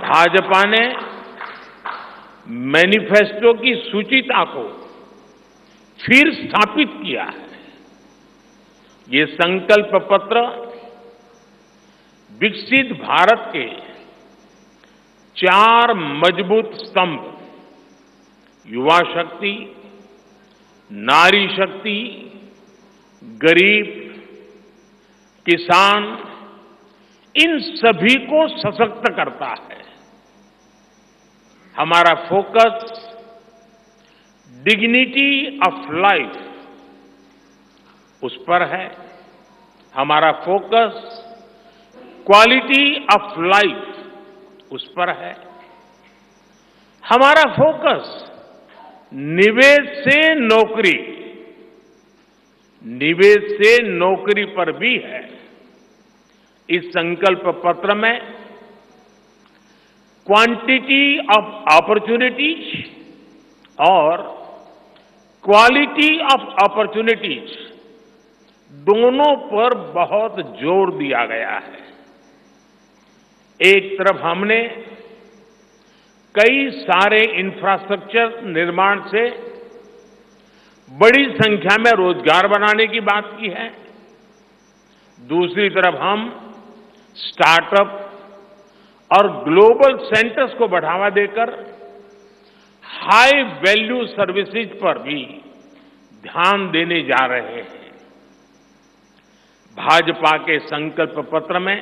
भाजपा ने मैनिफेस्टो की सूचिता को फिर स्थापित किया है। ये संकल्प पत्र विकसित भारत के 4 मजबूत स्तंभ युवा शक्ति, नारी शक्ति, गरीब, किसान, इन सभी को सशक्त करता है। हमारा फोकस डिग्निटी ऑफ लाइफ उस पर है। हमारा फोकस क्वालिटी ऑफ लाइफ उस पर है। हमारा फोकस निवेश से नौकरी, निवेश से नौकरी पर भी है। इस संकल्प पत्र में क्वांटिटी ऑफ अपॉर्चुनिटीज और क्वालिटी ऑफ अपॉर्चुनिटीज दोनों पर बहुत जोर दिया गया है। एक तरफ हमने कई सारे इंफ्रास्ट्रक्चर निर्माण से बड़ी संख्या में रोजगार बनाने की बात की है। दूसरी तरफ हम स्टार्टअप और ग्लोबल सेंटर्स को बढ़ावा देकर हाई वैल्यू सर्विसेज पर भी ध्यान देने जा रहे हैं। भाजपा के संकल्प पत्र में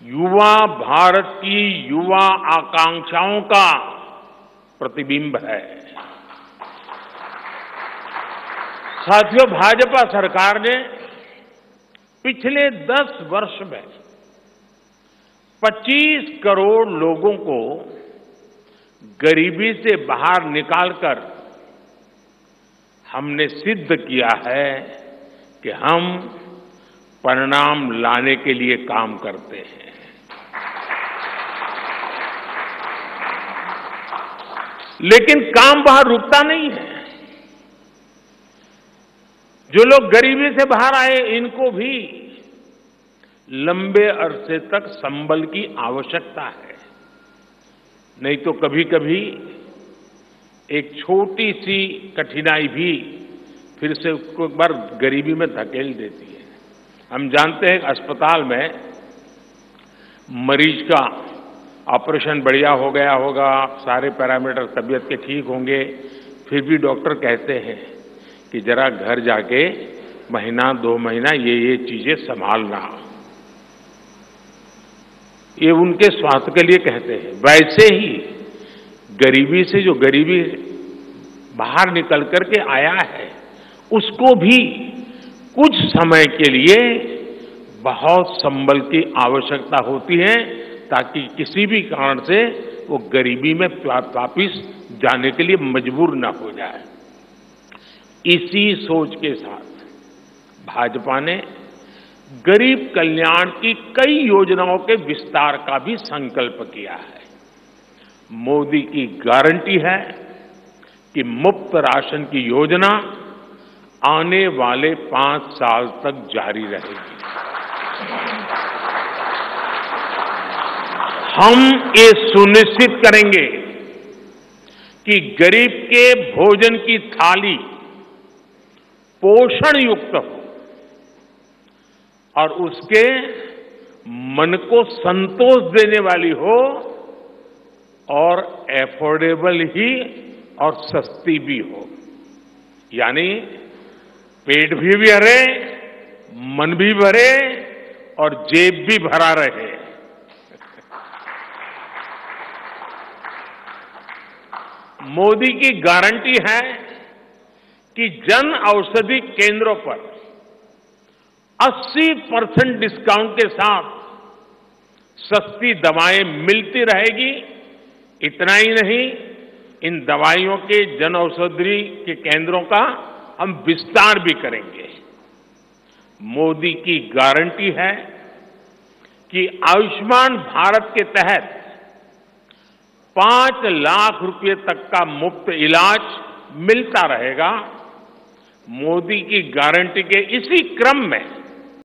युवा भारत की युवा आकांक्षाओं का प्रतिबिंब है। साथियों, भाजपा सरकार ने पिछले 10 वर्ष में 25 करोड़ लोगों को गरीबी से बाहर निकालकर हमने सिद्ध किया है कि हम परिणाम लाने के लिए काम करते हैं। लेकिन काम वहां रुकता नहीं है। जो लोग गरीबी से बाहर आए, इनको भी लंबे अरसे तक संबल की आवश्यकता है। नहीं तो कभी कभी एक छोटी सी कठिनाई भी फिर से उसको एक बार गरीबी में धकेल देती है। हम जानते हैं अस्पताल में मरीज का ऑपरेशन बढ़िया हो गया होगा, सारे पैरामीटर तबीयत के ठीक होंगे, फिर भी डॉक्टर कहते हैं कि जरा घर जाके महीना 2 महीना ये चीजें संभालना। ये उनके स्वास्थ्य के लिए कहते हैं। वैसे ही गरीबी से जो गरीबी बाहर निकल करके आया है, उसको भी कुछ समय के लिए बहुत संबल की आवश्यकता होती है, ताकि किसी भी कारण से वो गरीबी में वापिस जाने के लिए मजबूर न हो जाए। इसी सोच के साथ भाजपा ने गरीब कल्याण की कई योजनाओं के विस्तार का भी संकल्प किया है। मोदी की गारंटी है कि मुफ्त राशन की योजना आने वाले 5 साल तक जारी रहेगी। हम ये सुनिश्चित करेंगे कि गरीब के भोजन की थाली पोषण युक्त हो और उसके मन को संतोष देने वाली हो और एफोर्डेबल ही और सस्ती भी हो। यानी पेट भी भरे, मन भी भरे और जेब भी भरा रहे। मोदी की गारंटी है कि जन औषधि केंद्रों पर 80% डिस्काउंट के साथ सस्ती दवाएं मिलती रहेगी। इतना ही नहीं, इन दवाइयों के जन औषधि के केंद्रों का हम विस्तार भी करेंगे। मोदी की गारंटी है कि आयुष्मान भारत के तहत 5 लाख रुपए तक का मुफ्त इलाज मिलता रहेगा। मोदी की गारंटी के इसी क्रम में